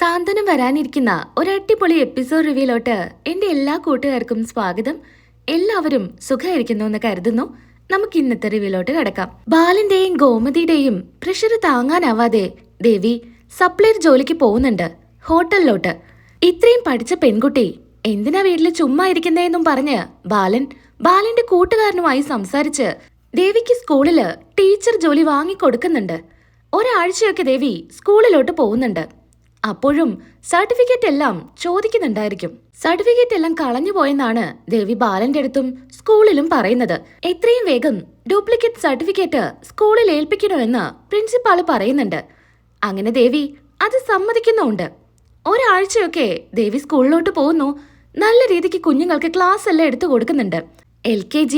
സാന്ത്വനം വരാനിരിക്കുന്ന ഒരു അടിപൊളി എപ്പിസോഡ് റിവ്യൂലോട്ട് എന്റെ എല്ലാ കൂട്ടുകാർക്കും സ്വാഗതം. എല്ലാവരും സുഖമായിരിക്കുന്നു എന്ന് കരുതുന്നു. നമുക്ക് ഇന്നത്തെ റിവ്യൂലോട്ട് കിടക്കാം. ബാലന്റെയും ഗോമതിയുടെയും പ്രഷർ താങ്ങാനാവാതെ ദേവി സപ്ലൈർ ജോലിക്ക് പോകുന്നുണ്ട് ഹോട്ടലിലോട്ട്. ഇത്രയും പഠിച്ച പെൺകുട്ടി എന്തിനാ വീട്ടിൽ ചുമ്മാ ഇരിക്കുന്നതെന്നും പറഞ്ഞ് ബാലന്റെ കൂട്ടുകാരനുമായി സംസാരിച്ച് ദേവിക്ക് സ്കൂളില് ടീച്ചർ ജോലി വാങ്ങിക്കൊടുക്കുന്നുണ്ട്. ഒരാഴ്ചയൊക്കെ ദേവി സ്കൂളിലോട്ട് പോകുന്നുണ്ട്. അപ്പോഴും സർട്ടിഫിക്കറ്റ് എല്ലാം ചോദിക്കുന്നുണ്ടായിരിക്കും. സർട്ടിഫിക്കറ്റ് എല്ലാം കളഞ്ഞു പോയെന്നാണ് ദേവി ബാലന്റെ അടുത്തും സ്കൂളിലും പറയുന്നത്. എത്രയും വേഗം ഡ്യൂപ്ലിക്കേറ്റ് സർട്ടിഫിക്കറ്റ് സ്കൂളിൽ ഏൽപ്പിക്കണമെന്ന് പ്രിൻസിപ്പാള് പറയുന്നുണ്ട്. അങ്ങനെ ദേവി അത് സമ്മതിക്കുന്നുണ്ട്. ഒരാഴ്ചയൊക്കെ ദേവി സ്കൂളിലോട്ട് പോകുന്നു. നല്ല രീതിക്ക് കുഞ്ഞുങ്ങൾക്ക് ക്ലാസ് എല്ലാം എടുത്തു കൊടുക്കുന്നുണ്ട്. LKG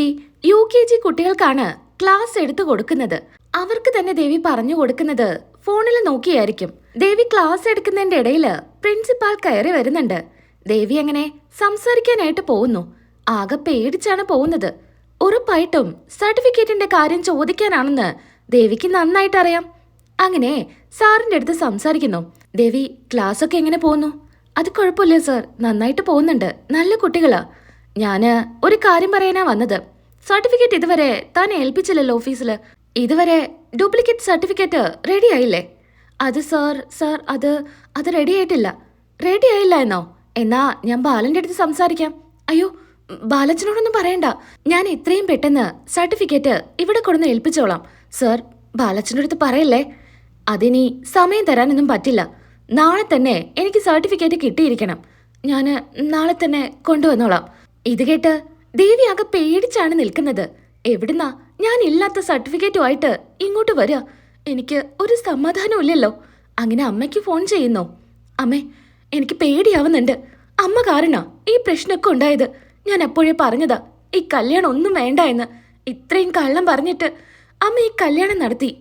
UKG കുട്ടികൾക്കാണ് ക്ലാസ് എടുത്തു കൊടുക്കുന്നത്. അവർക്ക് തന്നെ ദേവി പറഞ്ഞു കൊടുക്കുന്നത് ഫോണിൽ നോക്കിയായിരിക്കും. ദേവി ക്ലാസ് എടുക്കുന്നതിന്റെ ഇടയില് പ്രിൻസിപ്പാൾ കയറി വരുന്നുണ്ട്. ദേവി അങ്ങനെ സംസാരിക്കാനായിട്ട് പോകുന്നു. ആകെ പേടിച്ചാണ് പോകുന്നത്. ഉറപ്പായിട്ടും സർട്ടിഫിക്കറ്റിന്റെ കാര്യം ചോദിക്കാനാണെന്ന് ദേവിക്ക് നന്നായിട്ട് അറിയാം. അങ്ങനെ സാറിന്റെ അടുത്ത് സംസാരിക്കുന്നു. ദേവി ക്ലാസ് ഒക്കെ എങ്ങനെ പോകുന്നു? അത് കുഴപ്പമില്ല സാർ, നന്നായിട്ട് പോകുന്നുണ്ട്. നല്ല കുട്ടികളാ. ഞാന് ഒരു കാര്യം പറയാനാ വന്നത്. സർട്ടിഫിക്കറ്റ് ഇതുവരെ താൻ ഏൽപ്പിച്ചില്ലല്ലോ ഓഫീസില്. ഇതുവരെ ഡ്യൂപ്ലിക്കേറ്റ് സർട്ടിഫിക്കറ്റ് റെഡി ആയില്ലേ? അത് സാർ അത് റെഡി ആയിട്ടില്ല. റെഡി ആയില്ല എന്നോ? എന്നാ ഞാൻ ബാലന്റെ അടുത്ത് സംസാരിക്കാം. അയ്യോ, ബാലച്ചനോടൊന്നും പറയണ്ട. ഞാൻ എത്രയും പെട്ടെന്ന് സർട്ടിഫിക്കറ്റ് ഇവിടെ കൊണ്ടുവന്ന് ഏൽപ്പിച്ചോളാം. സാർ, ബാലച്ചൻ്റെ അടുത്ത് പറയല്ലേ. അതിനി സമയം തരാനൊന്നും പറ്റില്ല. നാളെ തന്നെ എനിക്ക് സർട്ടിഫിക്കറ്റ് കിട്ടിയിരിക്കണം. ഞാൻ നാളെ തന്നെ കൊണ്ടുവന്നോളാം. ഇത് കേട്ട് ദേവി ആകെ പേടിച്ചാണ് നിൽക്കുന്നത്. എവിടുന്നാ ഞാൻ ഇല്ലാത്ത സർട്ടിഫിക്കറ്റുമായിട്ട് ഇങ്ങോട്ട് വരിക? എനിക്ക് ഒരു സമാധാനം ഇല്ലല്ലോ. അങ്ങനെ അമ്മയ്ക്ക് ഫോൺ ചെയ്യുന്നു. അമ്മേ, എനിക്ക് പേടിയാവുന്നുണ്ട്. അമ്മ കാരണ ഈ പ്രശ്നമൊക്കെ ഉണ്ടായത്. ഞാൻ അപ്പോഴേ പറഞ്ഞതാ ഈ കല്യാണം ഒന്നും വേണ്ട എന്ന്. ഇത്രയും കള്ളം പറഞ്ഞിട്ട് അമ്മ ഈ കല്യാണം നടത്തി.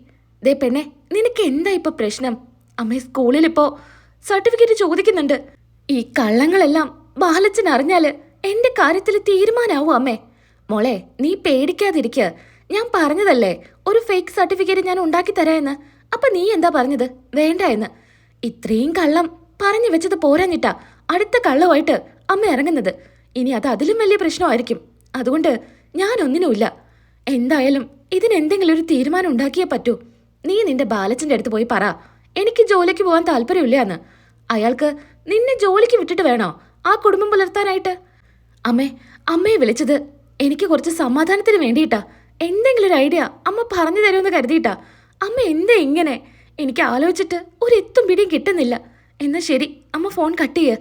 ദേ പെണ്ണെ, നിനക്ക് എന്താ ഇപ്പൊ പ്രശ്നം? അമ്മ സ്കൂളിൽ ഇപ്പോ സർട്ടിഫിക്കറ്റ് ചോദിക്കുന്നുണ്ട്. ഈ കള്ളങ്ങളെല്ലാം ബാലച്ചൻ അറിഞ്ഞാല് എന്റെ കാര്യത്തിൽ തീരുമാനാവും അമ്മേ. മോളെ, നീ പേടിക്കാതിരിക്കുക. ഞാൻ പറഞ്ഞതല്ലേ ഒരു ഫേക്ക് സർട്ടിഫിക്കറ്റ് ഞാൻ ഉണ്ടാക്കി തരാമെന്ന്. അപ്പൊ നീ എന്താ പറഞ്ഞത്? വേണ്ട എന്ന്. ഇത്രയും കള്ളം പറഞ്ഞു വെച്ചത് പോരാഞ്ഞിട്ടാ അടുത്ത കള്ളവുമായിട്ട് അമ്മ ഇറങ്ങുന്നത്. ഇനി അത് അതിലും വലിയ പ്രശ്നമായിരിക്കും. അതുകൊണ്ട് ഞാനൊന്നിനുമില്ല. എന്തായാലും ഇതിനെന്തെങ്കിലും ഒരു തീരുമാനം ഉണ്ടാക്കിയേ പറ്റൂ. നീ നിന്റെ ബാലച്ചന്റെ അടുത്ത് പോയി പറ, എനിക്ക് ജോലിക്ക് പോകാൻ താല്പര്യമില്ല എന്ന്. അയാൾക്ക് നിന്നെ ജോലിക്ക് വിട്ടിട്ട് വേണോ ആ കുടുംബം പുലർത്താനായിട്ട്? അമ്മയെ വിളിച്ചത് എനിക്ക് കുറച്ച് സമാധാനത്തിന് വേണ്ടിയിട്ടാ. എന്തെങ്കിലും ഒരു ഐഡിയ അമ്മ പറഞ്ഞു തരുമെന്ന് കരുതിയിട്ടാ. അമ്മ എന്താ ഇങ്ങനെ? എനിക്ക് ആലോചിച്ചിട്ട് ഒരെത്തും പിടിയും കിട്ടുന്നില്ല. എന്നാ ശരി, അമ്മ ഫോൺ കട്ട് ചെയ്യ്.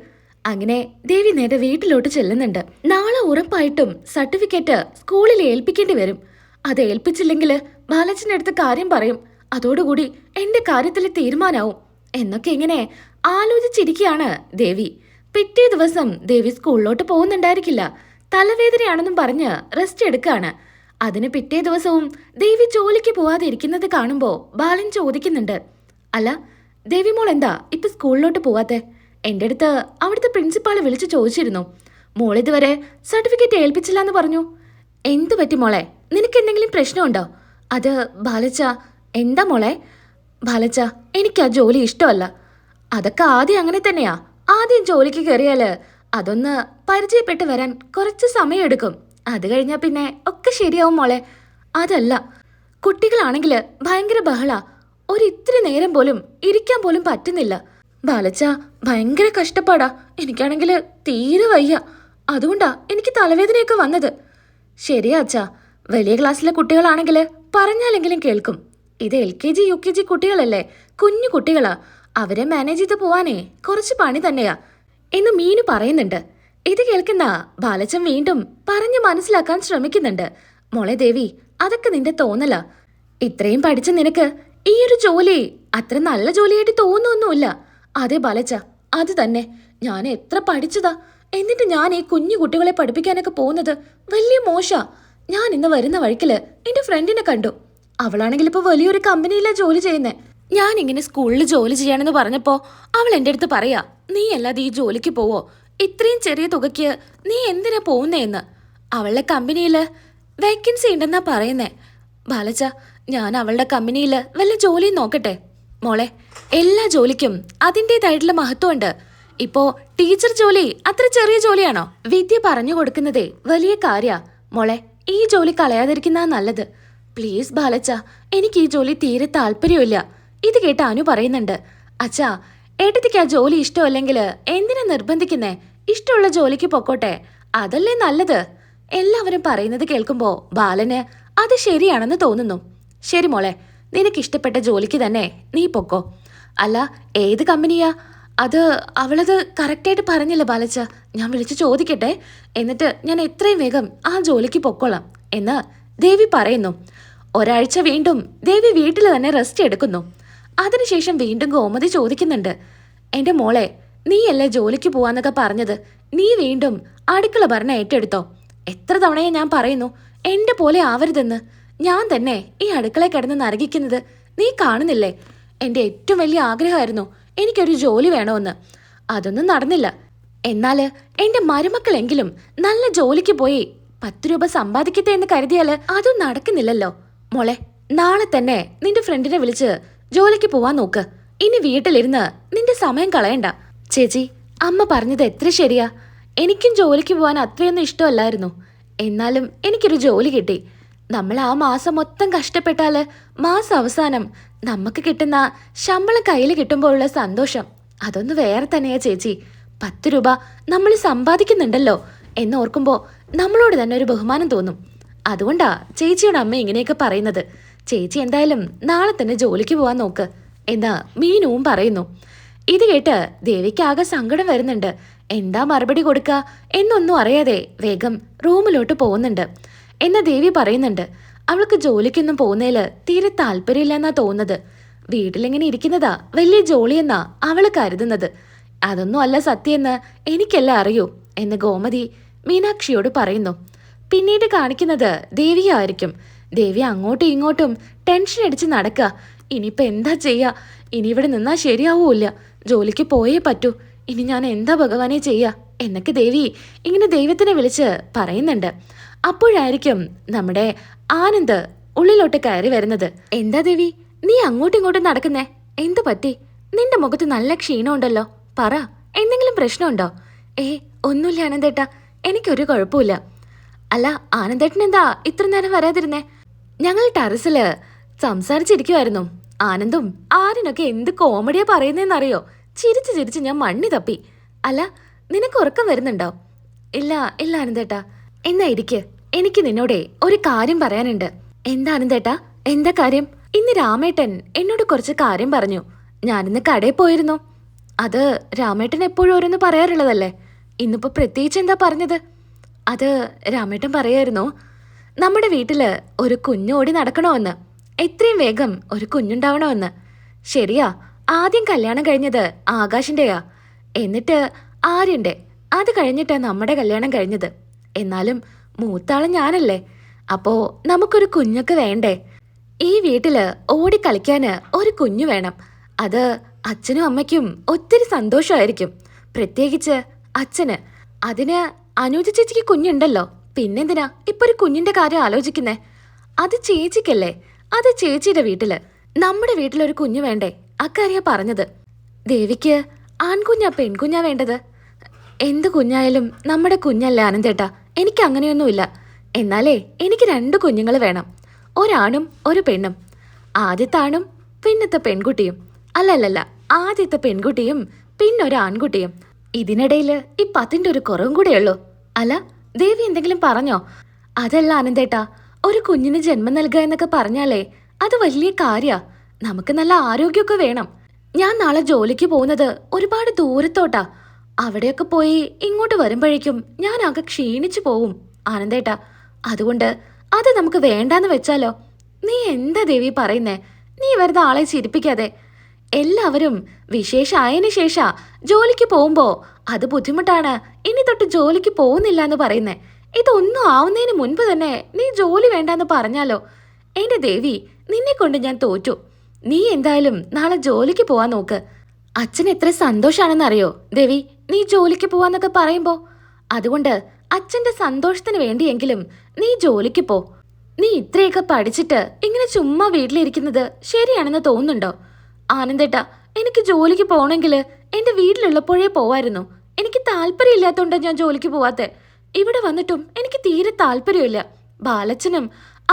അങ്ങനെ ദേവി നേരെ വീട്ടിലോട്ട് ചെല്ലുന്നുണ്ട്. നാളെ ഉറപ്പായിട്ടും സർട്ടിഫിക്കറ്റ് സ്കൂളിൽ ഏൽപ്പിക്കേണ്ടി വരും. അത് ഏൽപ്പിച്ചില്ലെങ്കിൽ ബാലച്ചൻ്റെ അടുത്ത് കാര്യം പറയും. അതോടുകൂടി എന്റെ കാര്യത്തിൽ തീരുമാനാവും എന്നൊക്കെ ഇങ്ങനെ ആലോചിച്ചിരിക്കുകയാണ് ദേവി. പിറ്റേ ദിവസം ദേവി സ്കൂളിലോട്ട് പോകുന്നുണ്ടായിരിക്കില്ല. തലവേദനയാണെന്നും പറഞ്ഞ് റെസ്റ്റ് എടുക്കുകയാണ്. അതിന് പിറ്റേ ദിവസവും ദേവി ജോലിക്ക് പോവാതെ ഇരിക്കുന്നത് കാണുമ്പോ ബാലൻ ചോദിക്കുന്നുണ്ട്, അല്ല ദേവി മോൾ എന്താ ഇപ്പൊ സ്കൂളിലോട്ട് പോവാത്തെ? എൻ്റെ അടുത്ത് അവിടുത്തെ പ്രിൻസിപ്പാള് വിളിച്ചു ചോദിച്ചിരുന്നു. മോൾ ഇതുവരെ സർട്ടിഫിക്കറ്റ് ഏൽപ്പിച്ചില്ല എന്ന് പറഞ്ഞു. എന്തു പറ്റി മോളെ? നിനക്ക് എന്തെങ്കിലും പ്രശ്നമുണ്ടോ? അത് ബാലച്ച. എന്താ മോളെ? ബാലച്ച, എനിക്ക് ആ ജോലി ഇഷ്ടമല്ല. അതൊക്കെ ആദ്യം അങ്ങനെ തന്നെയാ. ആദ്യം ജോലിക്ക് കയറിയാല് അതൊന്ന് പരിചയപ്പെട്ട് വരാൻ കുറച്ച് സമയമെടുക്കും. അത് കഴിഞ്ഞാൽ പിന്നെ ഒക്കെ ശരിയാവും മോളെ. അതല്ല, കുട്ടികളാണെങ്കിൽ ഭയങ്കര ബഹള. ഒരിത്തിരി നേരം പോലും ഇരിക്കാൻ പോലും പറ്റുന്നില്ല. ബാലച്ച, ഭയങ്കര കഷ്ടപ്പാടാ. എനിക്കാണെങ്കിൽ തീരെ വയ്യ. അതുകൊണ്ടാ എനിക്ക് തലവേദനയൊക്കെ വന്നത്. ശരിയാ അച്ഛാ, വലിയ ക്ലാസ്സിലെ കുട്ടികളാണെങ്കിൽ പറഞ്ഞാലെങ്കിലും കേൾക്കും. ഇത് LKG UKG കുട്ടികളല്ലേ, കുഞ്ഞു കുട്ടികളാ. അവരെ മാനേജ് ചെയ്ത് പോവാനേ കുറച്ച് പണി തന്നെയാ എന്ന് മീനു പറയുന്നുണ്ട്. ഇത് കേൾക്കുന്ന ബാലച്ചൻ വീണ്ടും പറഞ്ഞു മനസ്സിലാക്കാൻ ശ്രമിക്കുന്നുണ്ട്. മോളെ ദേവി, അതൊക്കെ നിന്റെ തോന്നലാ. ഇത്രയും പഠിച്ച നിനക്ക് ഈ ഒരു ജോലി അത്ര നല്ല ജോലിയായിട്ട് തോന്നുന്നൊന്നുമില്ല. അതെ ബാലച്ച, അത് തന്നെ. ഞാൻ എത്ര പഠിച്ചതാ, എന്നിട്ട് ഞാൻ ഈ കുഞ്ഞു കുട്ടികളെ പഠിപ്പിക്കാനൊക്കെ പോകുന്നത് വലിയ മോശാ. ഞാൻ ഇന്ന് വരുന്ന വഴിക്കില് എന്റെ ഫ്രണ്ടിനെ കണ്ടു. അവളാണെങ്കിൽ ഇപ്പൊ വലിയൊരു കമ്പനിയിലാ ജോലി ചെയ്യുന്നേ. ഞാൻ ഇങ്ങനെ സ്കൂളിൽ ജോലി ചെയ്യാനെന്ന് പറഞ്ഞപ്പോ അവൾ എൻ്റെ അടുത്ത് പറയാ, നീ അല്ലാതെ ഈ ജോലിക്ക് പോവോ? ഇത്രയും ചെറിയ തുകയ്ക്ക് നീ എന്തിനാ പോകുന്നേന്ന്. അവളുടെ കമ്പനിയിൽ വേക്കൻസി ഉണ്ടെന്നാ പറയുന്നേ. ബാലച്ച, ഞാൻ അവളുടെ കമ്പനിയിൽ വല്ല ജോലിയും നോക്കട്ടെ. മോളെ, എല്ലാ ജോലിക്കും അതിൻ്റെതായിട്ടുള്ള മഹത്വമുണ്ട്. ഇപ്പോ ടീച്ചർ ജോലി അത്ര ചെറിയ ജോലിയാണോ? വിദ്യ പറഞ്ഞു കൊടുക്കുന്നതേ വലിയ കാര്യാ. മോളെ, ഈ ജോലി കളയാതിരിക്കുന്ന നല്ലത്. പ്ലീസ് ബാലച്ച, എനിക്ക് ഈ ജോലി തീരെ താല്പര്യമില്ല. ഇത് കേട്ട് അനു പറയുന്നുണ്ട്. അച്ഛാ, ഏട്ടത്തിക്ക് ആ ജോലി ഇഷ്ടമല്ലെങ്കിൽ എന്തിനാ നിർബന്ധിക്കുന്നേ? ഇഷ്ടമുള്ള ജോലിക്ക് പൊക്കോട്ടെ, അതല്ലേ നല്ലത്. എല്ലാവരും പറയുന്നത് കേൾക്കുമ്പോ ബാലന് അത് ശരിയാണെന്ന് തോന്നുന്നു. ശരി മോളെ, നിനക്കിഷ്ടപ്പെട്ട ജോലിക്ക് തന്നെ നീ പൊക്കോ. അല്ല, ഏത് കമ്പനിയാ? അവളത് കറക്റ്റായിട്ട് പറഞ്ഞില്ല ബാലച്ച. ഞാൻ വിളിച്ചു ചോദിക്കട്ടെ, എന്നിട്ട് ഞാൻ എത്രയും വേഗം ആ ജോലിക്ക് പൊക്കോളാം എന്ന് ദേവി പറയുന്നു. ഒരാഴ്ച വീണ്ടും ദേവി വീട്ടിൽ തന്നെ റെസ്റ്റ് എടുക്കുന്നു. അതിനുശേഷം വീണ്ടും ഗോമതി ചോദിക്കുന്നുണ്ട്. എൻ്റെ മോളെ, നീയല്ലേ ജോലിക്ക് പോവാന്നൊക്കെ പറഞ്ഞത്? നീ വീണ്ടും അടുക്കള ഭരണം ഏറ്റെടുത്തോ? എത്ര തവണയാ ഞാൻ പറയുന്നു എൻ്റെ പോലെ ആവരുതെന്ന്. ഞാൻ തന്നെ ഈ അടുക്കളയിൽ കിടന്ന് നരകിക്കുന്നത് നീ കാണുന്നില്ലേ? എൻ്റെ ഏറ്റവും വലിയ ആഗ്രഹമായിരുന്നു എനിക്കൊരു ജോലി വേണമെന്ന്. അതൊന്നും നടന്നില്ല. എന്നാല് എൻ്റെ മരുമക്കളെങ്കിലും നല്ല ജോലിക്ക് പോയി 10 രൂപ സമ്പാദിക്കട്ടെ എന്ന് കരുതിയാല് അതും നടക്കുന്നില്ലല്ലോ. മോളെ, നാളെ തന്നെ നിന്റെ ഫ്രണ്ടിനെ വിളിച്ച് ജോലിക്ക് പോവാൻ നോക്ക്. ഇനി വീട്ടിലിരുന്ന് നിന്റെ സമയം കളയണ്ട. ചേച്ചി, അമ്മ പറഞ്ഞത് എത്ര ശരിയാ. എനിക്കും ജോലിക്ക് പോവാൻ അത്രയൊന്നും ഇഷ്ടമല്ലായിരുന്നു. എന്നാലും എനിക്കൊരു ജോലി കിട്ടി. നമ്മൾ ആ മാസം മൊത്തം കഷ്ടപ്പെട്ടാല് മാസം അവസാനം നമുക്ക് കിട്ടുന്ന ശമ്പളം കയ്യിൽ കിട്ടുമ്പോഴുള്ള സന്തോഷം അതൊന്ന് വേറെ തന്നെയാ ചേച്ചി. 10 രൂപ നമ്മൾ സമ്പാദിക്കുന്നുണ്ടല്ലോ എന്നോർക്കുമ്പോൾ നമ്മളോട് തന്നെ ഒരു ബഹുമാനം തോന്നും. അതുകൊണ്ടാ ചേച്ചിയുടെ അമ്മ ഇങ്ങനെയൊക്കെ പറയുന്നത്. ചേച്ചി എന്തായാലും നാളെ തന്നെ ജോലിക്ക് പോവാൻ നോക്ക് എന്ന് മീനുവും പറയുന്നു. ഇത് കേട്ട് ദേവിക്ക് ആകെ സങ്കടം വരുന്നുണ്ട്. എന്താ മറുപടി കൊടുക്കുക എന്നൊന്നും അറിയാതെ വേഗം റൂമിലോട്ട് പോകുന്നുണ്ട്. എന്നാ ദേവി പറയുന്നുണ്ട്, അവൾക്ക് ജോലിക്കൊന്നും പോകുന്നതില് തീരെ താല്പര്യമില്ലെന്നാ തോന്നുന്നത്. വീട്ടിലിങ്ങനെ ഇരിക്കുന്നതാ വലിയ ജോലിയെന്നാ അവള് കരുതുന്നത്. അതൊന്നും അല്ല സത്യമെന്ന് എനിക്കെല്ലാം അറിയൂ എന്ന് ഗോമതി മീനാക്ഷിയോട് പറയുന്നു. പിന്നീട് കാണിക്കുന്നത് ദേവിയായിരിക്കും. ദേവി അങ്ങോട്ടും ഇങ്ങോട്ടും ടെൻഷൻ അടിച്ച് നടക്കുക. ഇനിയിപ്പോൾ എന്താ ചെയ്യുക? ഇനി ഇവിടെ നിന്നാൽ ശരിയാവൂല്ല. ജോലിക്ക് പോയേ പറ്റൂ. ഇനി ഞാൻ എന്താ ഭഗവാനെ ചെയ്യുക എന്നൊക്കെ ദേവി ഇങ്ങനെ ദൈവത്തിനെ വിളിച്ച് പറയുന്നുണ്ട്. അപ്പോഴായിരിക്കും നമ്മുടെ ആനന്ദ് ഉള്ളിലോട്ട് കയറി വരുന്നത്. എന്താ ദേവി, നീ അങ്ങോട്ടും ഇങ്ങോട്ടും നടക്കുന്നേ? എന്തു പറ്റി? നിന്റെ മുഖത്ത് നല്ല ക്ഷീണമുണ്ടല്ലോ. പറ, എന്തെങ്കിലും പ്രശ്നമുണ്ടോ? ഒന്നുമില്ല ആനന്ദേട്ടാ, എനിക്കൊരു കുഴപ്പമില്ല. അല്ല, ആനന്ദേട്ടൻ എന്താ ഇത്ര നേരം വരാതിരുന്നേ? ഞങ്ങൾ ടെറസില് സംസാരിച്ചിരിക്കുമായിരുന്നു. ആനന്ദും ആര്യനൊക്കെ എന്ത് കോമഡിയാ പറയുന്നതെന്നറിയോ? ചിരിച്ച് ചിരിച്ച് ഞാൻ മണ്ണി തപ്പി. അല്ല, നിനക്ക് ഉറക്കം വരുന്നുണ്ടോ? ഇല്ല ഇല്ല ആനന്ദേട്ടാ. എന്നാ ഇരിക്ക്, എനിക്ക് നിന്നോടെ ഒരു കാര്യം പറയാനുണ്ട്. എന്താ ആനന്ദേട്ടാ, എന്താ കാര്യം? ഇന്ന് രാമേട്ടൻ എന്നോട് കുറച്ച് കാര്യം പറഞ്ഞു. ഞാനിന്ന് കടയിൽ പോയിരുന്നു. അത് രാമേട്ടൻ എപ്പോഴും ഓരോന്ന് പറയാറുള്ളതല്ലേ. ഇന്നിപ്പോ പ്രത്യേകിച്ച് എന്താ പറഞ്ഞത്? അത് രാമേട്ടൻ പറയായിരുന്നു, നമ്മുടെ വീട്ടില് ഒരു കുഞ്ഞോടി നടക്കണമെന്ന്, എത്രയും വേഗം ഒരു കുഞ്ഞുണ്ടാവണമെന്ന്. ശരിയാ, ആദ്യം കല്യാണം കഴിഞ്ഞത് ആകാശിന്റെയാ, എന്നിട്ട് ആര്യന്റെ, അത് കഴിഞ്ഞിട്ടാ നമ്മുടെ കല്യാണം കഴിഞ്ഞത്. എന്നാലും മൂത്താള് ഞാനല്ലേ. അപ്പോ നമുക്കൊരു കുഞ്ഞൊക്കെ വേണ്ടേ? ഈ വീട്ടില് ഓടിക്കളിക്കാന് ഒരു കുഞ്ഞു വേണം. അത് അച്ഛനും അമ്മയ്ക്കും ഒത്തിരി സന്തോഷമായിരിക്കും. പ്രത്യേകിച്ച് അച്ഛന്. അതിന് അനുജ ചേച്ചിക്ക് കുഞ്ഞുണ്ടല്ലോ, പിന്നെന്തിനാ ഇപ്പൊ ഒരു കുഞ്ഞിന്റെ കാര്യം ആലോചിക്കുന്നേ? അത് ചേച്ചിക്കല്ലേ, അത് ചേച്ചിയുടെ വീട്ടില്. നമ്മുടെ വീട്ടിലൊരു കുഞ്ഞു വേണ്ടേ? അക്കാര്യാ പറഞ്ഞത്. ദേവിക്ക് ആൺകുഞ്ഞാ പെൺകുഞ്ഞാ വേണ്ടത്? എന്ത് കുഞ്ഞായാലും നമ്മുടെ കുഞ്ഞല്ലേ ആനന്ദേട്ടാ. എനിക്ക് അങ്ങനെയൊന്നുമില്ല. എന്നാലേ എനിക്ക് 2 കുഞ്ഞുങ്ങൾ വേണം. ഒരാണും ഒരു പെണ്ണും. ആദ്യത്തെ ആണും പിന്നത്തെ പെൺകുട്ടിയും. അല്ലല്ലല്ല, ആദ്യത്തെ പെൺകുട്ടിയും പിന്നൊരു ആൺകുട്ടിയും. ഇതിനിടയില് ഇപ്പൊ അതിന്റെ ഒരു കുറവും കൂടെയുള്ളൂ. അല്ല, ദേവി എന്തെങ്കിലും പറഞ്ഞോ? അതല്ല ആനന്ദേട്ടാ, ഒരു കുഞ്ഞിന് ജന്മം നൽകുക എന്നൊക്കെ പറഞ്ഞാലേ അത് വലിയ കാര്യാ. നമുക്ക് നല്ല ആരോഗ്യമൊക്കെ വേണം. ഞാൻ നാളെ ജോലിക്ക് പോകുന്നത് ഒരുപാട് ദൂരത്തോട്ടാ. അവിടെയൊക്കെ പോയി ഇങ്ങോട്ട് വരുമ്പോഴേക്കും ഞാൻ ആകെ ക്ഷീണിച്ചു പോവും ആനന്ദേട്ടാ. അതുകൊണ്ട് അത് നമുക്ക് വേണ്ടാന്ന് വെച്ചാലോ? നീ എന്താ ദേവി പറയുന്നേ? നീ വെറുതെ ആളെ ചിരിപ്പിക്കാതെ. എല്ലാവരും വിശേഷമായതിനു ശേഷാ ജോലിക്ക് പോകുമ്പോ അത് ബുദ്ധിമുട്ടാണ്, ഇനി തൊട്ട് ജോലിക്ക് പോകുന്നില്ല എന്ന് പറയുന്നേ. ഇതൊന്നും ആവുന്നതിന് മുൻപ് തന്നെ നീ ജോലി വേണ്ടാന്ന് പറഞ്ഞാലോ? എന്റെ ദേവി, നിന്നെ കൊണ്ട് ഞാൻ തോറ്റു. നീ എന്തായാലും നാളെ ജോലിക്ക് പോവാൻ നോക്ക്. അച്ഛൻ എത്ര സന്തോഷാണെന്നറിയോ ദേവി നീ ജോലിക്ക് പോവാന്നൊക്കെ പറയുമ്പോ? അതുകൊണ്ട് അച്ഛന്റെ സന്തോഷത്തിന് വേണ്ടിയെങ്കിലും നീ ജോലിക്ക് പോ. നീ ഇത്രയൊക്കെ പഠിച്ചിട്ട് ഇങ്ങനെ ചുമ്മാ വീട്ടിലിരിക്കുന്നത് ശരിയാണെന്ന് തോന്നുന്നുണ്ടോ? ആനന്ദേട്ടാ, എനിക്ക് ജോലിക്ക് പോകണമെങ്കിൽ എന്റെ വീട്ടിലുള്ളപ്പോഴേ പോവായിരുന്നു. എനിക്ക് താല്പര്യമില്ലാത്തോണ്ടാ ഞാൻ ജോലിക്ക് പോവാത്തെ. ഇവിടെ വന്നിട്ടും എനിക്ക് തീരെ താല്പര്യമില്ല. ബാലച്ചനും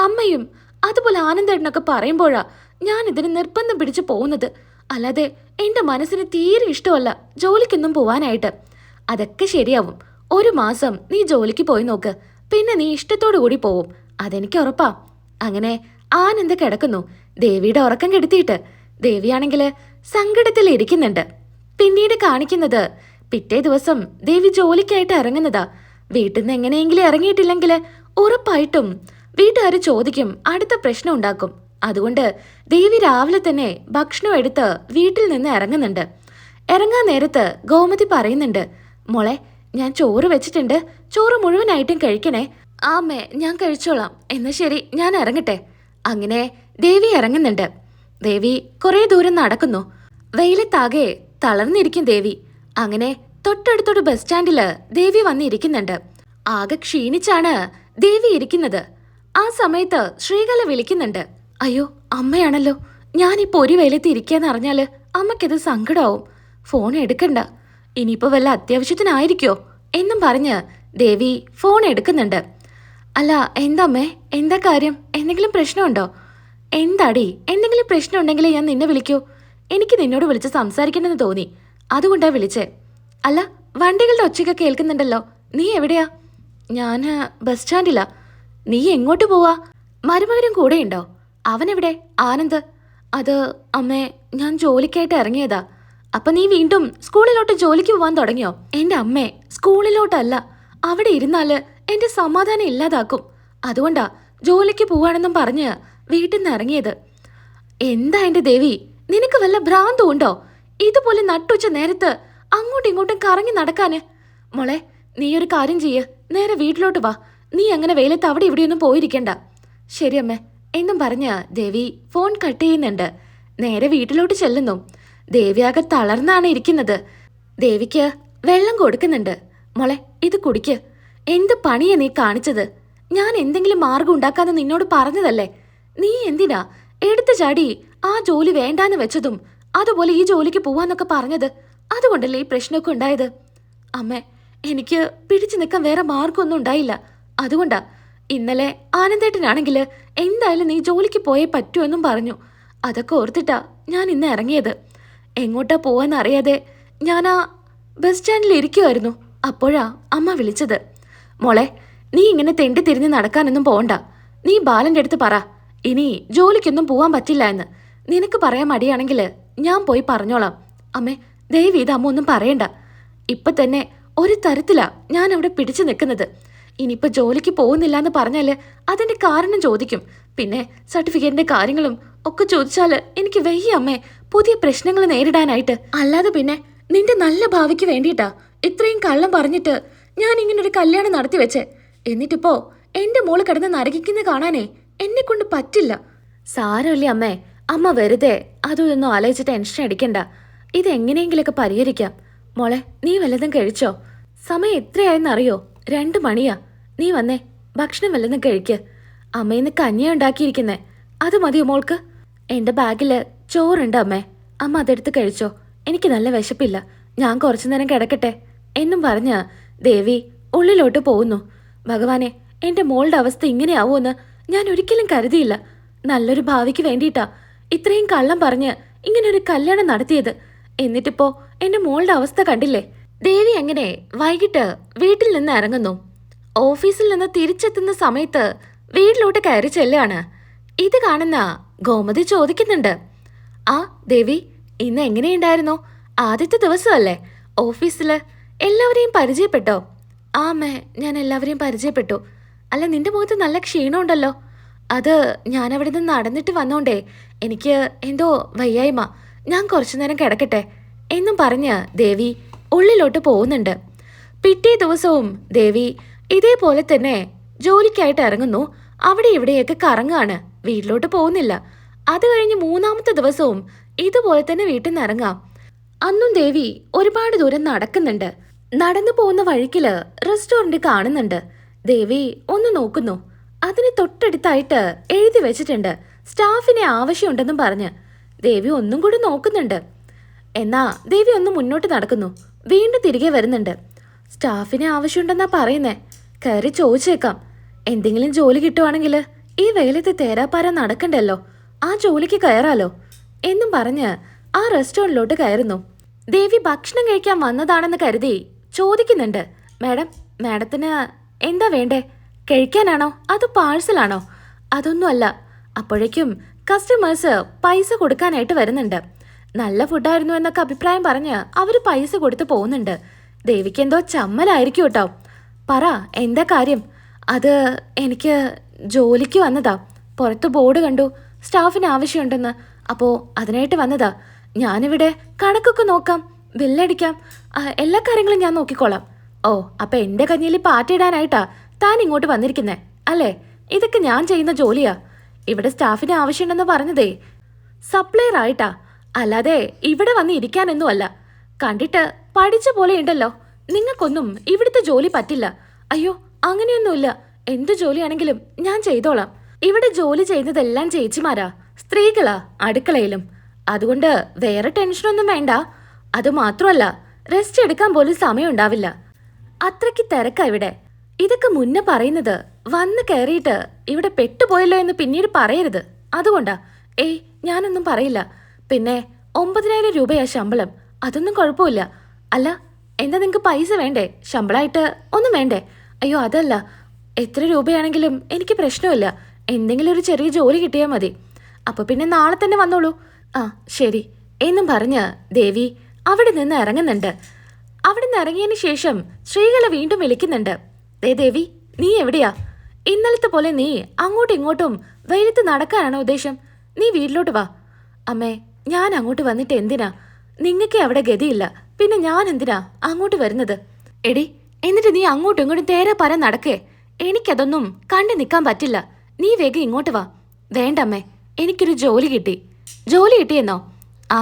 അമ്മയും അതുപോലെ ആനന്ദേട്ടനൊക്കെ പറയുമ്പോഴാ ഞാൻ ഇതിന് നിർബന്ധം പിടിച്ചു പോകുന്നത്. അല്ലാതെ എന്റെ മനസ്സിന് തീരെ ഇഷ്ടമല്ല ജോലിക്കൊന്നും പോവാനായിട്ട്. അതൊക്കെ ശരിയാവും. ഒരു മാസം നീ ജോലിക്ക് പോയി നോക്ക്, പിന്നെ നീ ഇഷ്ടത്തോടു കൂടി പോവും. അതെനിക്ക് ഉറപ്പാ. അങ്ങനെ ആനന്ദ് കിടക്കുന്നു, ദേവിയുടെ ഉറക്കം കെടുത്തിയിട്ട്. ദേവിയാണെങ്കിൽ സങ്കടത്തിൽ ഇരിക്കുന്നുണ്ട്. പിന്നീട് കാണിക്കുന്നത് പിറ്റേ ദിവസം ദേവി ജോലിക്കായിട്ട് ഇറങ്ങുന്നതാ. വീട്ടിൽ നിന്ന് എങ്ങനെയെങ്കിലും ഇറങ്ങിയിട്ടില്ലെങ്കിൽ ഉറപ്പായിട്ടും വീട്ടുകാർ ചോദിക്കും, അടുത്ത പ്രശ്നം ഉണ്ടാക്കും. അതുകൊണ്ട് ദേവി രാവിലെ തന്നെ ഭക്ഷണം എടുത്ത് വീട്ടിൽ നിന്ന് ഇറങ്ങുന്നുണ്ട്. ഇറങ്ങാൻ നേരത്ത് ഗോമതി പറയുന്നുണ്ട്, മോളെ ഞാൻ ചോറ് വെച്ചിട്ടുണ്ട്, ചോറ് മുഴുവനായിട്ടും കഴിക്കണേ. ആമ്മേ ഞാൻ കഴിച്ചോളാം. എന്നാ ശരി, ഞാൻ ഇറങ്ങട്ടെ. അങ്ങനെ ദേവി ഇറങ്ങുന്നുണ്ട്. ദേവി കുറെ ദൂരം നടക്കുന്നു. വെയിലത്താകെ തളർന്നിരിക്കും ദേവി. അങ്ങനെ തൊട്ടടുത്തൊരു ബസ് സ്റ്റാൻഡില് ദേവി വന്നിരിക്കുന്നുണ്ട്. ആകെ ക്ഷീണിച്ചാണ് ദേവി ഇരിക്കുന്നത്. ആ സമയത്ത് ശ്രീകല വിളിക്കുന്നുണ്ട്. അയ്യോ അമ്മയാണല്ലോ. ഞാനിപ്പോ ഒരു വെയിലത്ത് ഇരിക്കാന്ന് അറിഞ്ഞാല് അമ്മയ്ക്കത് സങ്കടാവും. ഫോൺ എടുക്കണ്ട, ഇനിയിപ്പോ വല്ല അത്യാവശ്യത്തിനായിരിക്കോ എന്നും പറഞ്ഞ് ദേവി ഫോൺ എടുക്കുന്നുണ്ട്. അല്ല എന്താമ്മേ, എന്താ കാര്യം? എന്തെങ്കിലും പ്രശ്നമുണ്ടോ? എന്താടി, എന്തെങ്കിലും പ്രശ്നം ഉണ്ടെങ്കിൽ ഞാൻ നിന്നെ വിളിക്കൂ. എനിക്ക് നിന്നോട് വിളിച്ച് സംസാരിക്കണമെന്ന് തോന്നി, അതുകൊണ്ടാ വിളിച്ചേ. അല്ല, വണ്ടികളുടെ ഒച്ചയൊക്കെ കേൾക്കുന്നുണ്ടല്ലോ, നീ എവിടെയാ? ഞാൻ ബസ് സ്റ്റാൻഡിലാ. നീ എങ്ങോട്ട് പോവാ? മരുമകനും കൂടെയുണ്ടോ? അവനെവിടെ? ആനന്ദ്? അത് അമ്മേ, ഞാൻ ജോലിക്കായിട്ട് ഇറങ്ങിയതാ. അപ്പൊ നീ വീണ്ടും സ്കൂളിലോട്ട് ജോലിക്ക് പോവാൻ തുടങ്ങിയോ? എന്റെ അമ്മേ, സ്കൂളിലോട്ടല്ല, അവിടെ ഇരുന്നാല് എന്റെ സമാധാനം ഇല്ലാതാക്കും. അതുകൊണ്ടാ ജോലിക്ക് പോവാണെന്നും പറഞ്ഞ് വീട്ടിൽ നിന്ന് ഇറങ്ങിയത്. എന്താ എന്റെ ദേവി, നിനക്ക് വല്ല ഭ്രാന്തും ഉണ്ടോ? ഇതുപോലെ നട്ടുച്ച നേരത്ത് അങ്ങോട്ടും ഇങ്ങോട്ടും കറങ്ങി നടക്കാന്. മോളെ, നീ ഒരു കാര്യം ചെയ്യ്, നേരെ വീട്ടിലോട്ട് വാ. നീ അങ്ങനെ വെയിലത്ത് അവിടെ ഇവിടെയൊന്നും പോയിരിക്കണ്ട. ശരിയമ്മേ എന്നും പറഞ്ഞ് ദേവി ഫോൺ കട്ട് ചെയ്യുന്നുണ്ട്. നേരെ വീട്ടിലോട്ട് ചെല്ലുന്നു. ദേവിയാകെ തളർന്നാണ് ഇരിക്കുന്നത്. ദേവിക്ക് വെള്ളം കൊടുക്കുന്നുണ്ട്. മോളെ ഇത് കുടിക്ക്. എന്ത് പണിയാ നീ കാണിച്ചത്? ഞാൻ എന്തെങ്കിലും മാർഗം ഉണ്ടാക്കാന്ന് നിന്നോട് പറഞ്ഞതല്ലേ. നീ എന്തിനാ എടുത്തു ചാടി ആ ജോലി വേണ്ടാന്ന് വെച്ചതും അതുപോലെ ഈ ജോലിക്ക് പോവാന്നൊക്കെ പറഞ്ഞത്? അതുകൊണ്ടല്ലേ ഈ പ്രശ്നമൊക്കെ ഉണ്ടായത്. അമ്മേ, എനിക്ക് പിടിച്ചു നിൽക്കാൻ വേറെ മാർഗമൊന്നും ഉണ്ടായില്ല. അതുകൊണ്ടാ ഇന്നലെ ആനന്ദേട്ടനാണെങ്കിൽ എന്തായാലും നീ ജോലിക്ക് പോയേ പറ്റൂ എന്നും പറഞ്ഞു. അതൊക്കെ ഓർത്തിട്ടാ ഞാൻ ഇന്ന് ഇറങ്ങിയത്. എങ്ങോട്ടാ പോവാന്നറിയാതെ ഞാൻ ആ ബസ് സ്റ്റാൻഡിൽ ഇരിക്കുമായിരുന്നു. അപ്പോഴാ അമ്മ വിളിച്ചത്. മോളെ, നീ ഇങ്ങനെ തെണ്ടി തിരിഞ്ഞ് നടക്കാനൊന്നും പോണ്ട. നീ ബാലന്റെ അടുത്ത് പറ, ഇനി ജോലിക്കൊന്നും പോവാൻ പറ്റില്ല എന്ന്. നിനക്ക് പറയാൻ മടിയാണെങ്കിൽ ഞാൻ പോയി പറഞ്ഞോളാം. അമ്മേ, ദയവ് ഇത് അമ്മ ഒന്നും പറയണ്ട. ഇപ്പൊ തന്നെ ഒരു തരത്തിലാ ഞാൻ അവിടെ പിടിച്ചു നിൽക്കുന്നത്. ഇനിയിപ്പോ ജോലിക്ക് പോകുന്നില്ല എന്ന് പറഞ്ഞാല് അതിന്റെ കാരണം ചോദിക്കും. പിന്നെ സർട്ടിഫിക്കറ്റിന്റെ കാര്യങ്ങളും ഒക്കെ ചോദിച്ചാല് എനിക്ക് വയ്യ അമ്മേ, പുതിയ പ്രശ്നങ്ങൾ നേരിടാനായിട്ട്. അല്ലാതെ പിന്നെ നിന്റെ നല്ല ഭാവിക്ക് വേണ്ടിയിട്ടാ ഇത്രയും കള്ളം പറഞ്ഞിട്ട് ഞാൻ ഇങ്ങനൊരു കല്യാണം നടത്തി വെച്ചേ. എന്നിട്ടിപ്പോ എന്റെ മോള് കിടന്ന് നരകിക്കുന്ന കാണാനേ എന്നെ കൊണ്ട് പറ്റില്ല. സാരമില്ലേ അമ്മേ, അമ്മ വെറുതെ അതൊന്നും ആലോചിച്ച് ടെൻഷൻ അടിക്കണ്ട. ഇതെങ്ങനെയെങ്കിലൊക്കെ പരിഹരിക്കാം. മോളെ, നീ വല്ലതും കഴിച്ചോ? സമയം എത്രയായെന്നറിയോ? 2 മണിയാ. നീ വന്നേ, ഭക്ഷണം വല്ലതും കഴിക്ക്. അമ്മയിന്ന് കഞ്ഞിയാ ഉണ്ടാക്കിയിരിക്കുന്നേ, അത് മതിയോ മോൾക്ക്? എന്റെ ബാഗില് ചോറുണ്ട് അമ്മേ, അമ്മ അതെടുത്ത് കഴിച്ചോ. എനിക്ക് നല്ല വിശപ്പില്ല, ഞാൻ കുറച്ചു നേരം കിടക്കട്ടെ എന്നും പറഞ്ഞ് ദേവി ഉള്ളിലോട്ട് പോകുന്നു. ഭഗവാനെ, എന്റെ മോളുടെ അവസ്ഥ ഇങ്ങനെയാവുമെന്ന് ഞാൻ ഒരിക്കലും കരുതിയില്ല. നല്ലൊരു ഭാവിക്ക് വേണ്ടിയിട്ടാ ഇത്രയും കള്ളം പറഞ്ഞ് ഇങ്ങനൊരു കല്യാണം നടത്തിയത്. എന്നിട്ടിപ്പോ എന്റെ മോളുടെ അവസ്ഥ കണ്ടില്ലേ? ദേവി അങ്ങനെ വൈകിട്ട് വീട്ടിൽ നിന്ന് ഇറങ്ങുന്നു. ഓഫീസിൽ നിന്ന് തിരിച്ചെത്തുന്ന സമയത്ത് വീട്ടിലോട്ട് കയറി ചെല്ലുകയാണ്. ഇത് കാണുന്ന ഗോമതി ചോദിക്കുന്നുണ്ട്, ആ ദേവി, ഇന്ന് എങ്ങനെയുണ്ടായിരുന്നു? ആദ്യത്തെ ദിവസമല്ലേ ഓഫീസില്? എല്ലാവരെയും പരിചയപ്പെട്ടോ? ആമേ, ഞാൻ എല്ലാവരെയും പരിചയപ്പെട്ടു. അല്ല, നിന്റെ മുഖത്ത് നല്ല ക്ഷീണമുണ്ടല്ലോ. അത് ഞാൻ അവിടെ നിന്ന് നടന്നിട്ട് വന്നോണ്ടേ എനിക്ക് എന്തോ വയ്യായ്മ. ഞാൻ കുറച്ചു നേരം കിടക്കട്ടെ എന്നും പറഞ്ഞ് ദേവി ഉള്ളിലോട്ട് പോകുന്നുണ്ട്. പിറ്റേ ദിവസവും ദേവി ഇതേപോലെ തന്നെ ജോലിക്കായിട്ട് ഇറങ്ങുന്നു. അവിടെ ഇവിടെയൊക്കെ കറങ്ങാണ്, വീട്ടിലോട്ട് പോകുന്നില്ല. അത് കഴിഞ്ഞ് 3-ാമത്തെ ദിവസവും ഇതുപോലെ തന്നെ വീട്ടിൽ നിന്ന് ഇറങ്ങാം. അന്നും ദേവി ഒരുപാട് ദൂരം നടക്കുന്നുണ്ട്. നടന്നു പോകുന്ന വഴിക്കില് റെസ്റ്റോറന്റ് കാണുന്നുണ്ട്. ദേവി ഒന്ന് നോക്കുന്നു. അതിന് തൊട്ടടുത്തായിട്ട് എഴുതി വെച്ചിട്ടുണ്ട്, സ്റ്റാഫിനെ ആവശ്യമുണ്ടെന്നും പറഞ്ഞ്. ദേവി ഒന്നും കൂടി നോക്കുന്നുണ്ട്. എന്നാ ദേവി ഒന്ന് മുന്നോട്ട് നടക്കുന്നു. വീണ്ടും തിരികെ വരുന്നുണ്ട്. സ്റ്റാഫിനെ ആവശ്യമുണ്ടെന്നാ പറയുന്നേ. കയറി ചോദിച്ചേക്കാം. എന്തെങ്കിലും ജോലി കിട്ടുവാണെങ്കിൽ ഈ വെയിലത്ത് തേരാപ്പാര നടക്കണ്ടല്ലോ, ആ ജോലിക്ക് കയറാലോ എന്നും പറഞ്ഞ് ആ റെസ്റ്റോറൻറ്റിലോട്ട് കയറുന്നു. ദേവി ഭക്ഷണം കഴിക്കാൻ വന്നതാണെന്ന് കരുതി ചോദിക്കുന്നുണ്ട്. മാഡത്തിന് എന്താ വേണ്ടേ? കഴിക്കാനാണോ അതോ പാഴ്സലാണോ? അതൊന്നുമല്ല. അപ്പോഴേക്കും കസ്റ്റമേഴ്സ് പൈസ കൊടുക്കാനായിട്ട് വരുന്നുണ്ട്. നല്ല ഫുഡായിരുന്നു എന്നൊക്കെ അഭിപ്രായം പറഞ്ഞ് അവർ പൈസ കൊടുത്ത് പോകുന്നുണ്ട്. ദേവിക്ക് എന്തോ ചമ്മലായിരിക്കും കേട്ടോ. പറ, എന്താ കാര്യം? അത് എനിക്ക് ജോലിക്ക് വന്നതാ. പുറത്ത് ബോർഡ് കണ്ടു സ്റ്റാഫിന് ആവശ്യമുണ്ടെന്ന്. അപ്പോൾ അതിനായിട്ട് വന്നതാ. ഞാനിവിടെ കണക്കൊക്കെ നോക്കാം, ബില്ലടിക്കാം, എല്ലാ കാര്യങ്ങളും ഞാൻ നോക്കിക്കോളാം. ഓ, അപ്പം എൻ്റെ കഞ്ഞിയിൽ പാറ്റിയിടാനായിട്ടാ താൻ ഇങ്ങോട്ട് വന്നിരിക്കുന്നേ അല്ലേ? ഇതൊക്കെ ഞാൻ ചെയ്യുന്ന ജോലിയാ. ഇവിടെ സ്റ്റാഫിന് ആവശ്യമുണ്ടെന്ന് പറഞ്ഞതേ സപ്ലയർ ആയിട്ടാ, അല്ലാതെ ഇവിടെ വന്ന് ഇരിക്കാനൊന്നുമല്ല. കണ്ടിട്ട് പഠിച്ച പോലെ ഉണ്ടല്ലോ. നിങ്ങൾക്കൊന്നും ഇവിടുത്തെ ജോലി പറ്റില്ല. അയ്യോ, അങ്ങനെയൊന്നുമില്ല. എന്ത് ജോലിയാണെങ്കിലും ഞാൻ ചെയ്തോളാം. ഇവിടെ ജോലി ചെയ്യുന്നതെല്ലാം ചേച്ചിമാരാ, സ്ത്രീകളാ അടുക്കളയിലും. അതുകൊണ്ട് വേറെ ടെൻഷനൊന്നും വേണ്ട. അതുമാത്രമല്ല, റെസ്റ്റ് എടുക്കാൻ പോലും സമയം ഉണ്ടാവില്ല. അത്രയ്ക്ക് തിരക്കാ ഇവിടെ. ഇതൊക്കെ മുന്നേ പറയുന്നത് വന്ന് കയറിയിട്ട് ഇവിടെ പെട്ടുപോയല്ലോ എന്ന് പിന്നീട് പറയരുത്. അതുകൊണ്ടാ. ഏയ്, ഞാനൊന്നും പറയില്ല. പിന്നെ 9,000 രൂപയാ ശമ്പളം. അതൊന്നും കുഴപ്പമില്ല. അല്ല, എന്താ നിങ്ങൾക്ക് പൈസ വേണ്ടേ? ശമ്പളമായിട്ട് ഒന്നും വേണ്ടേ? അയ്യോ, അതല്ല. എത്ര രൂപയാണെങ്കിലും എനിക്ക് പ്രശ്നമില്ല. എന്തെങ്കിലും ഒരു ചെറിയ ജോലി കിട്ടിയാൽ മതി. അപ്പോൾ പിന്നെ നാളെ തന്നെ വന്നോളൂ. ആ, ശരി എന്നും പറഞ്ഞ് ദേവി അവിടെ നിന്ന് ഇറങ്ങുന്നുണ്ട്. അവിടെ നിന്ന് ഇറങ്ങിയതിന് ശേഷം ശ്രീകല വീണ്ടും വിളിക്കുന്നുണ്ട്. ദേവി, നീ എവിടെയാ? ഇന്നലത്തെ പോലെ നീ അങ്ങോട്ടും ഇങ്ങോട്ടും വെയിലത്ത് നടക്കാനാണോ ഉദ്ദേശം? നീ വീട്ടിലോട്ട് വാ. അമ്മേ, ഞാൻ അങ്ങോട്ട് വന്നിട്ട് എന്തിനാ? നിങ്ങൾക്ക് അവിടെ ഗതിയില്ല, പിന്നെ ഞാൻ എന്തിനാ അങ്ങോട്ട് വരുന്നത്? എടി, എന്നിട്ട് നീ അങ്ങോട്ടും ഇങ്ങോട്ടും തേരെ പര നടക്കേ? എനിക്കതൊന്നും കണ്ടു നിൽക്കാൻ പറ്റില്ല. നീ വേഗം ഇങ്ങോട്ട് വാ. വേണ്ടമ്മേ, എനിക്കൊരു ജോലി കിട്ടി. ജോലി കിട്ടിയെന്നോ? ആ.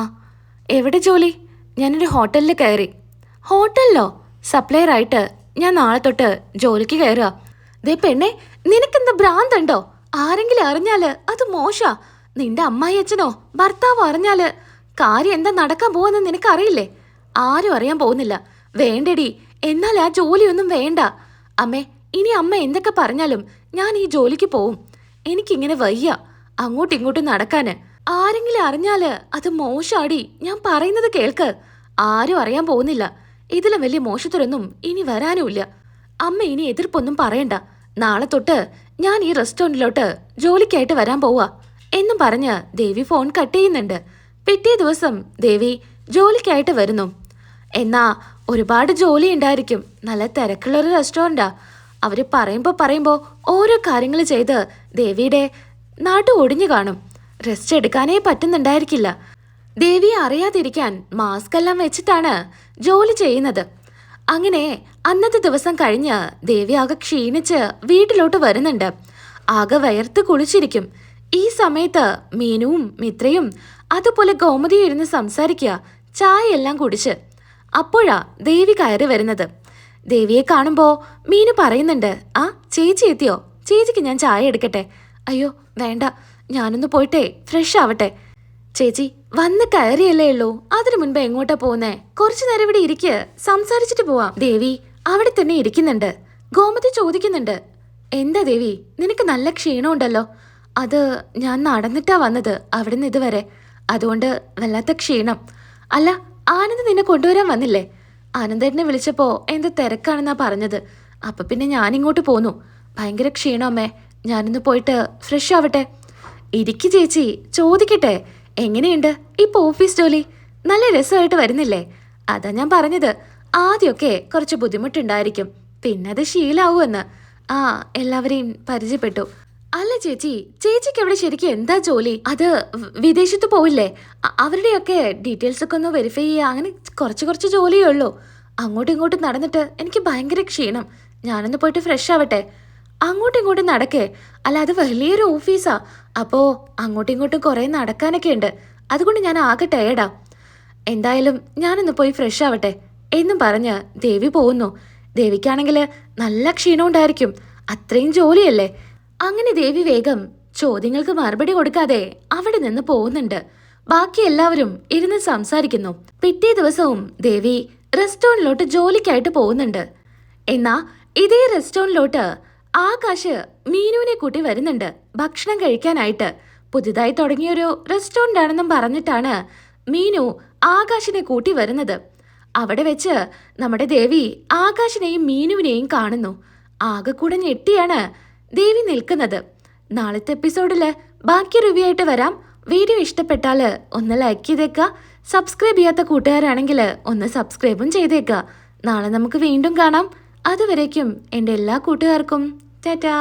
എവിടെ ജോലി? ഞാനൊരു ഹോട്ടലിൽ കയറി. ഹോട്ടലിലോ? സപ്ലയർ ആയിട്ട് ഞാൻ നാളെ തൊട്ട് ജോലിക്ക് കയറുക. ദേ പെണ്ണെ, നിനക്കെന്താ ഭ്രാന്തുണ്ടോ? ആരെങ്കിലും അറിഞ്ഞാല് അത് മോശാ. നിന്റെ അമ്മായി അച്ഛനോ ഭർത്താവോ അറിഞ്ഞാല് കാര്യം എന്താ നടക്കാൻ പോകുന്ന നിനക്കറിയില്ലേ? ആരും അറിയാൻ പോകുന്നില്ല. വേണ്ടടി, എന്നാൽ ആ ജോലിയൊന്നും വേണ്ട. അമ്മേ, ഇനി അമ്മ എന്തൊക്കെ പറഞ്ഞാലും ഞാൻ ഈ ജോലിക്ക് പോവും. എനിക്കിങ്ങനെ വയ്യ അങ്ങോട്ടും ഇങ്ങോട്ടും നടക്കാന്. ആരെങ്കിലും അറിഞ്ഞാല് അത് മോശാടി. ഞാൻ പറയുന്നത് കേൾക്ക്. ആരും അറിയാൻ പോകുന്നില്ല. ഇതിലും വലിയ മോശത്തിലൊന്നും ഇനി വരാനുമില്ല. അമ്മ ഇനി എതിർപ്പൊന്നും പറയണ്ട. നാളെ തൊട്ട് ഞാൻ ഈ റെസ്റ്റോറൻറ്റിലോട്ട് ജോലിക്കായിട്ട് വരാൻ പോവാ എന്നും പറഞ്ഞ് ദേവി ഫോൺ കട്ട് ചെയ്യുന്നുണ്ട്. പിറ്റേ ദിവസം ദേവി ജോലിക്കായിട്ട് വരുന്നു. എന്നാ ഒരുപാട് ജോലി ഉണ്ടായിരിക്കും. നല്ല തിരക്കുള്ളൊരു റെസ്റ്റോറൻറ്റാ. അവർ പറയുമ്പോൾ ഓരോ കാര്യങ്ങൾ ചെയ്ത് ദേവിയുടെ നാട്ടു ഒടിഞ്ഞു കാണും. റെസ്റ്റ് എടുക്കാനേ പറ്റുന്നുണ്ടായിരിക്കില്ല. ദേവിയെ അറിയാതിരിക്കാൻ മാസ്ക് എല്ലാം വെച്ചിട്ടാണ് ജോലി ചെയ്യുന്നത്. അങ്ങനെ അന്നത്തെ ദിവസം കഴിഞ്ഞ് ദേവി ആകെ ക്ഷീണിച്ച് വീട്ടിലോട്ട് വരുന്നുണ്ട്. ആകെ വയർത്ത് കുളിച്ചിരിക്കും. ഈ സമയത്ത് മീനുവും മിത്രയും അതുപോലെ ഗോമതിയും ഇരുന്ന് സംസാരിക്കുക, ചായ എല്ലാം കുടിച്ച്. അപ്പോഴാ ദേവി കയറി വരുന്നത്. ദേവിയെ കാണുമ്പോൾ മീനു പറയുന്നുണ്ട്, ആ ചേച്ചി എത്തിയോ? ചേച്ചിക്ക് ഞാൻ ചായ എടുക്കട്ടെ? അയ്യോ വേണ്ട, ഞാനൊന്ന് പോയിട്ടേ ഫ്രഷ് ആവട്ടെ. ചേച്ചി വന്ന് കയറിയല്ലേ ഉള്ളൂ, അതിനു മുൻപ് എങ്ങോട്ടാ പോകുന്നേ? കുറച്ചു നേരം ഇവിടെ ഇരിക്ക്, സംസാരിച്ചിട്ട് പോവാം. ദേവി അവിടെ തന്നെ ഇരിക്കുന്നുണ്ട്. ഗോമതി ചോദിക്കുന്നുണ്ട്, എന്താ ദേവി, നിനക്ക് നല്ല ക്ഷീണമുണ്ടല്ലോ? അത് ഞാൻ നടന്നിട്ടാ വന്നത് അവിടുന്ന് ഇതുവരെ, അതുകൊണ്ട് വല്ലാത്ത ക്ഷീണം. അല്ല, ആനന്ദ് നിന്നെ കൊണ്ടുവരാൻ വന്നില്ലേ? ആനന്ദേട്ടനെ വിളിച്ചപ്പോ എന്ത് തിരക്കാണെന്നാ പറഞ്ഞത്. അപ്പൊ പിന്നെ ഞാനിങ്ങോട്ട് പോന്നു. ഭയങ്കര ക്ഷീണമേ, ഞാനിന്ന് പോയിട്ട് ഫ്രഷ് ആവട്ടെ. ഇരിക്ക് ചേച്ചി, ചോദിക്കട്ടെ, എങ്ങനെയുണ്ട് ഇപ്പൊ ഓഫീസ് ജോലി? നല്ല രസമായിട്ട് വരുന്നില്ലേ? അതാ ഞാൻ പറഞ്ഞത്, ആദ്യമൊക്കെ കുറച്ച് ബുദ്ധിമുട്ടുണ്ടായിരിക്കും, പിന്നെ അത് ശീലാവുമെന്ന്. ആ, എല്ലാവരെയും പരിചയപ്പെട്ടു. അല്ല ചേച്ചി, ചേച്ചിക്ക് അവിടെ ശരിക്കും എന്താ ജോലി? അത് വിദേശത്ത് പോവില്ലേ? അവരുടെയൊക്കെ ഡീറ്റെയിൽസ് ഒക്കെ ഒന്ന് വെരിഫൈ ചെയ്യുക, അങ്ങനെ കുറച്ച് ജോലിയേ ഉള്ളൂ. അങ്ങോട്ടും ഇങ്ങോട്ടും നടന്നിട്ട് എനിക്ക് ഭയങ്കര ക്ഷീണം. ഞാനൊന്ന് പോയിട്ട് ഫ്രഷ് ആവട്ടെ. അങ്ങോട്ടും ഇങ്ങോട്ടും നടക്കേ? അല്ല, അത് വലിയൊരു ഓഫീസാ. അപ്പോൾ അങ്ങോട്ടും ഇങ്ങോട്ടും കുറേ നടക്കാനൊക്കെ ഉണ്ട്. അതുകൊണ്ട് ഞാൻ ആകെ ടയേർഡാ. എന്തായാലും ഞാനൊന്ന് പോയി ഫ്രഷ് ആവട്ടെ എന്നും പറഞ്ഞ് ദേവി പോകുന്നു. ദേവിക്കാണെങ്കിൽ നല്ല ക്ഷീണം ഉണ്ടായിരിക്കും, അത്രയും ജോലിയല്ലേ. അങ്ങനെ ദേവി വേഗം ചോദ്യങ്ങൾക്ക് മറുപടി കൊടുക്കാതെ അവിടെ നിന്ന് പോകുന്നുണ്ട്. ബാക്കി എല്ലാവരും ഇരുന്ന് സംസാരിക്കുന്നു. പിറ്റേ ദിവസവും ദേവി റെസ്റ്റോറൻറ്റിലോട്ട് ജോലിക്കായിട്ട് പോകുന്നുണ്ട്. എന്നാ ഇതേ റെസ്റ്റോറൻറ്റിലോട്ട് ആകാശ് മീനുവിനെ കൂട്ടി വരുന്നുണ്ട് ഭക്ഷണം കഴിക്കാനായിട്ട്. പുതുതായി തുടങ്ങിയൊരു റെസ്റ്റോറൻ്റ് ആണെന്നും പറഞ്ഞിട്ടാണ് മീനു ആകാശിനെ കൂട്ടി വരുന്നത്. അവിടെ വെച്ച് നമ്മുടെ ദേവി ആകാശിനെയും മീനുവിനെയും കാണുന്നു. ആകെ കൂടെ ഞെട്ടിയാണ് ദേവി നിൽക്കുന്നത്. നാളത്തെ എപ്പിസോഡില് ബാക്കി റിവ്യൂ ആയിട്ട് വരാം. വീഡിയോ ഇഷ്ടപ്പെട്ടാൽ ഒന്ന് ലൈക്ക് ചെയ്തേക്കുക. സബ്സ്ക്രൈബ് ചെയ്യാത്ത കൂട്ടുകാരാണെങ്കിൽ ഒന്ന് സബ്സ്ക്രൈബും ചെയ്തേക്കുക. നാളെ നമുക്ക് വീണ്ടും കാണാം. അതുവരേക്കും എൻ്റെ എല്ലാ കൂട്ടുകാർക്കും ടാറ്റാ.